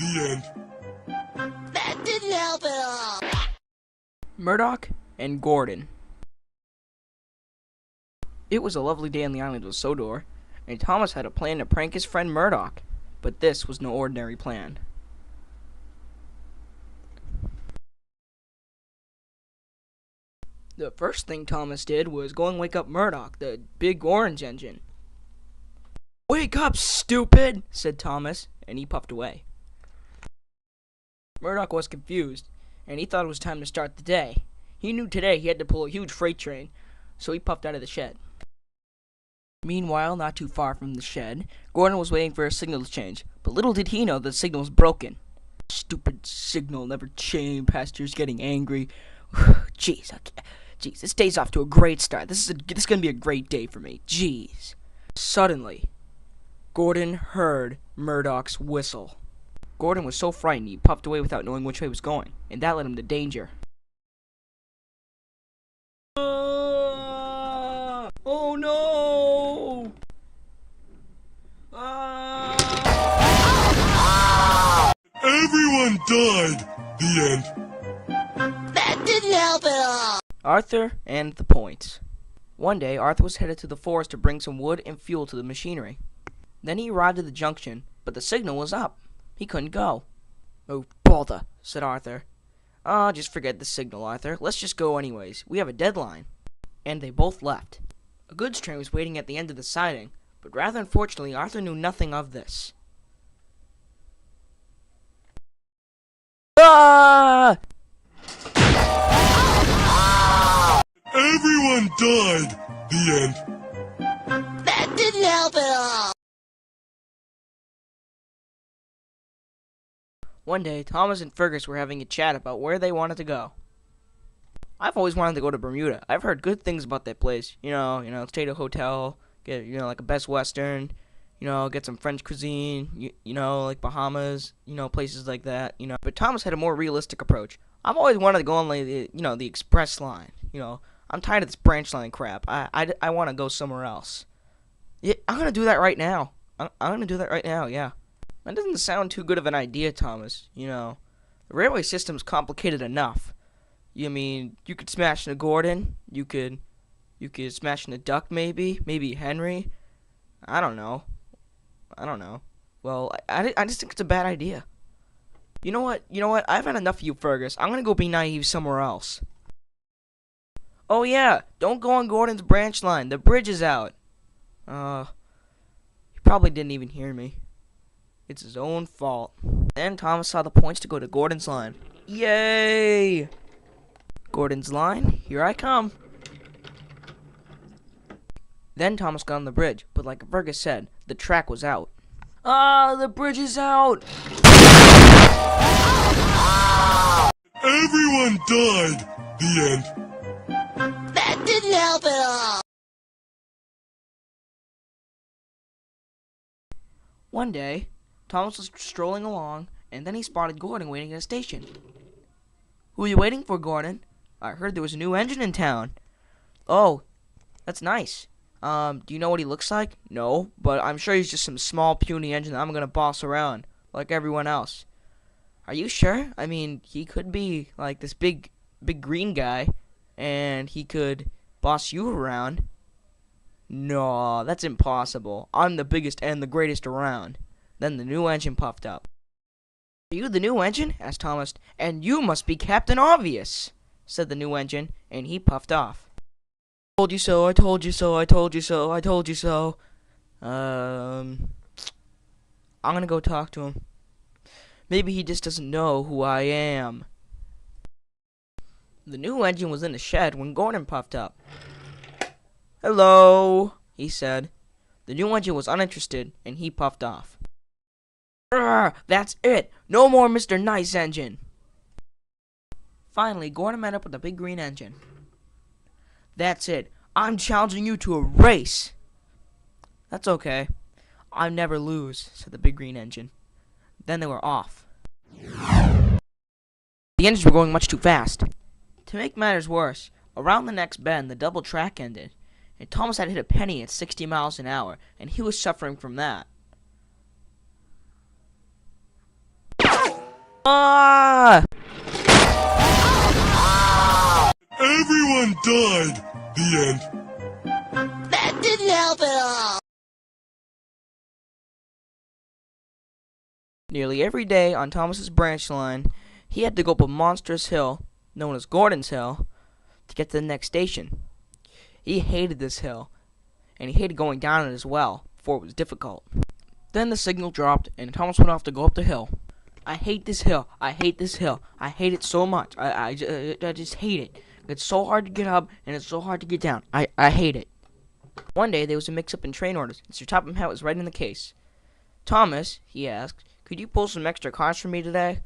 The end. That didn't help at all. Murdoch and Gordon. It was a lovely day on the island of Sodor, and Thomas had a plan to prank his friend Murdoch, but this was no ordinary plan. The first thing Thomas did was go and wake up Murdoch, the big orange engine. "Wake up, stupid!" said Thomas, and he puffed away. Murdoch was confused, and he thought it was time to start the day. He knew today he had to pull a huge freight train, so he puffed out of the shed. Meanwhile, not too far from the shed, Gordon was waiting for a signal to change, but little did he know that the signal was broken. Stupid signal never changed. Pastor's getting angry. Jeez, this day's off to a great start. This is gonna be a great day for me. Jeez. Suddenly, Gordon heard Murdoch's whistle. Gordon was so frightened he puffed away without knowing which way he was going, and that led him to danger. Oh no! Everyone died. The end. That didn't help at all. Arthur and the Points. One day, Arthur was headed to the forest to bring some wood and fuel to the machinery. Then he arrived at the junction, but the signal was up. He couldn't go. "Oh, bother," said Arthur. Just forget the signal, Arthur. Let's just go anyways. We have a deadline." And they both left. A goods train was waiting at the end of the siding, but rather unfortunately, Arthur knew nothing of this. Ah! Everyone died. The end. That didn't help at all. One day, Thomas and Fergus were having a chat about where they wanted to go. "I've always wanted to go to Bermuda. I've heard good things about that place. You know, stay at a hotel, get, like a Best Western, get some French cuisine, like Bahamas, places like that, But Thomas had a more realistic approach. "I've always wanted to go on, like, the express line, I'm tired of this branch line crap. I want to go somewhere else." "Yeah, I'm going to do that right now. I'm going to do that right now, yeah." "That doesn't sound too good of an idea, Thomas. The railway system's complicated enough. You mean, you could smash into Gordon, you could smash into Duck maybe Henry. I don't know. Well, I just think it's a bad idea." You know what, I've had enough of you, Fergus. I'm gonna go be naive somewhere else." "Oh yeah, don't go on Gordon's branch line. The bridge is out." He probably didn't even hear me. It's his own fault. Then Thomas saw the points to go to Gordon's line. Yay! Gordon's line, here I come. Then Thomas got on the bridge, but like Fergus said, the track was out. The bridge is out! Everyone died. The end. That didn't help at all. One day, Thomas was strolling along, and then he spotted Gordon waiting at a station. "Who are you waiting for, Gordon? I heard there was a new engine in town." "Oh, that's nice. Do you know what he looks like?" "No, but I'm sure he's just some small, puny engine that I'm gonna boss around, like everyone else." "Are you sure? I mean, he could be, like, this big green guy, and he could boss you around." "No, that's impossible. I'm the biggest and the greatest around." Then the new engine puffed up. "Are you the new engine?" asked Thomas. "And you must be Captain Obvious," said the new engine, and he puffed off. "Told you so, I told you so, I told you so, I told you so." I'm gonna go talk to him. Maybe he just doesn't know who I am. The new engine was in the shed when Gordon puffed up. "Hello," he said. The new engine was uninterested, and he puffed off. That's it. No more Mr. Nice Engine." Finally, Gordon met up with the big green engine. "That's it. I'm challenging you to a race." "That's okay. I never lose," said the big green engine. Then they were off. The engines were going much too fast. To make matters worse, around the next bend, the double track ended, and Thomas had hit a penny at 60 miles an hour, and he was suffering from that. Ah! Everyone died. The end. That didn't help at all. Nearly every day on Thomas's branch line, he had to go up a monstrous hill, known as Gordon's Hill, to get to the next station. He hated this hill, and he hated going down it as well, for it was difficult. Then the signal dropped, and Thomas went off to go up the hill. I hate this hill. I hate this hill. I hate it so much. I just hate it. It's so hard to get up, and it's so hard to get down. I hate it. One day, there was a mix-up in train orders, and Sir Topham Hatt was right in the case. Thomas, he asked, could you pull some extra cars for me today?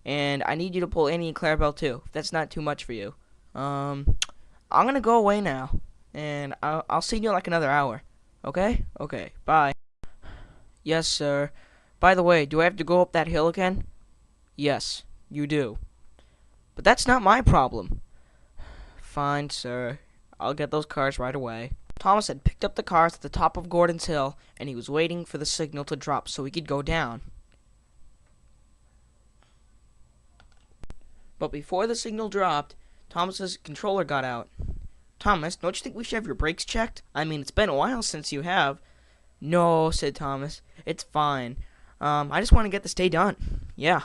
And I need you to pull Annie and Clarabelle too, if that's not too much for you. I'm gonna go away now, and I'll see you in like another hour. Okay? Okay, bye. Yes, sir. By the way, do I have to go up that hill again? Yes, you do. But that's not my problem. Fine, sir. I'll get those cars right away. Thomas had picked up the cars at the top of Gordon's Hill, and he was waiting for the signal to drop so he could go down. But before the signal dropped, Thomas's controller got out. Thomas, don't you think we should have your brakes checked? I mean, it's been a while since you have. No, said Thomas. It's fine. I just want to get this day done. Yeah.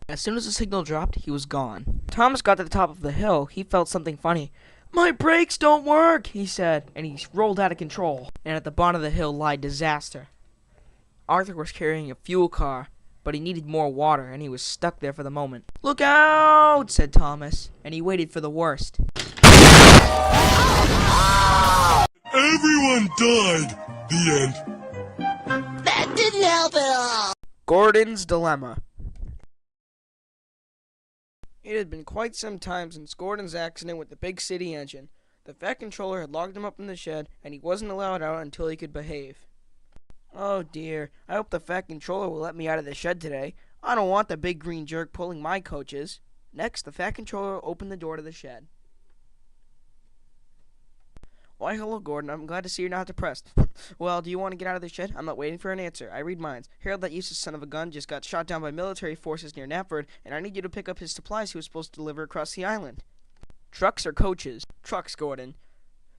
As soon as the signal dropped, he was gone. Thomas got to the top of the hill. He felt something funny. My brakes don't work, he said, and he rolled out of control. And at the bottom of the hill lied disaster. Arthur was carrying a fuel car, but he needed more water, and he was stuck there for the moment. Look out, said Thomas, and he waited for the worst. Everyone died. The end. That didn't help at all. Gordon's Dilemma. It had been quite some time since Gordon's accident with the big city engine. The Fat Controller had locked him up in the shed, and he wasn't allowed out until he could behave. Oh dear, I hope the Fat Controller will let me out of the shed today. I don't want the big green jerk pulling my coaches. Next, the Fat Controller opened the door to the shed. Why, hello, Gordon. I'm glad to see you're not depressed. Well, do you want to get out of the shed? I'm not waiting for an answer. I read minds. Harold, that useless son of a gun, just got shot down by military forces near Knapford, and I need you to pick up his supplies he was supposed to deliver across the island. Trucks or coaches? Trucks, Gordon.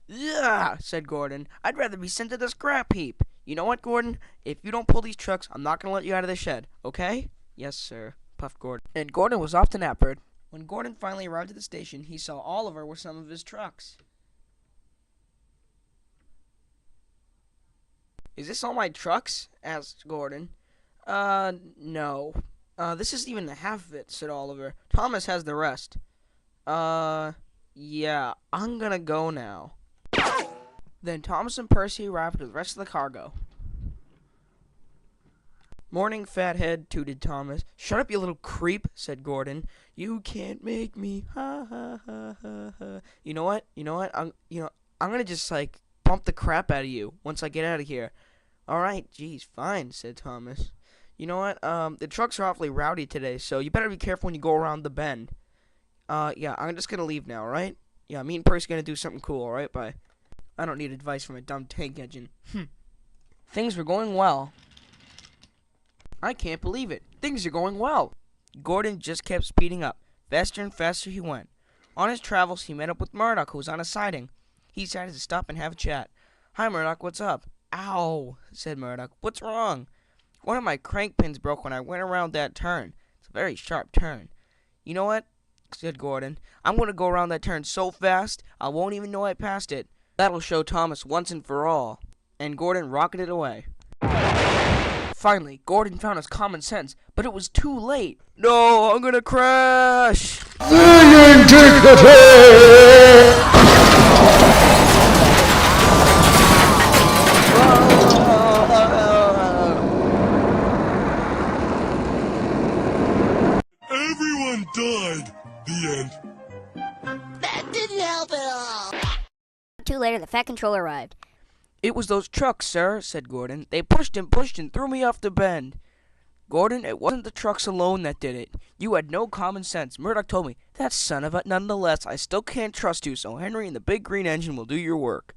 Yeah, said Gordon. I'd rather be sent to the scrap heap. You know what, Gordon? If you don't pull these trucks, I'm not going to let you out of the shed, okay? Yes, sir, puffed Gordon. And Gordon was off to Knapford. When Gordon finally arrived at the station, he saw Oliver with some of his trucks. Is this all my trucks? Asked Gordon. No. This isn't even the half of it, said Oliver. Thomas has the rest. Yeah, I'm gonna go now. Then Thomas and Percy arrived with the rest of the cargo. Morning, fathead, tooted Thomas. Shut up, you little creep, said Gordon. You can't make me, ha ha ha ha ha. You know what? I'm gonna just, bump the crap out of you once I get out of here. Alright, geez, fine, said Thomas. You know what, the trucks are awfully rowdy today, so you better be careful when you go around the bend. Yeah, I'm just gonna leave now, alright? Yeah, me and Percy gonna do something cool, alright? Bye. I don't need advice from a dumb tank engine. Things were going well. I can't believe it. Things are going well. Gordon just kept speeding up. Faster and faster he went. On his travels, he met up with Murdoch, who was on a siding. He decided to stop and have a chat. Hi, Murdoch, what's up? Ow, said Murdoch. What's wrong? One of my crank pins broke when I went around that turn. It's a very sharp turn. You know what? Said Gordon. I'm going to go around that turn so fast, I won't even know I passed it. That'll show Thomas once and for all. And Gordon rocketed away. Finally, Gordon found his common sense, but it was too late. No, I'm going to crash! Everyone died. The end. That didn't help at all. Too later, the Fat Controller arrived. It was those trucks, sir, said Gordon. They pushed and threw me off the bend. Gordon, it wasn't the trucks alone that did it. You had no common sense. Murdoch told me. That son of a... Nonetheless, I still can't trust you, so Henry and the big green engine will do your work.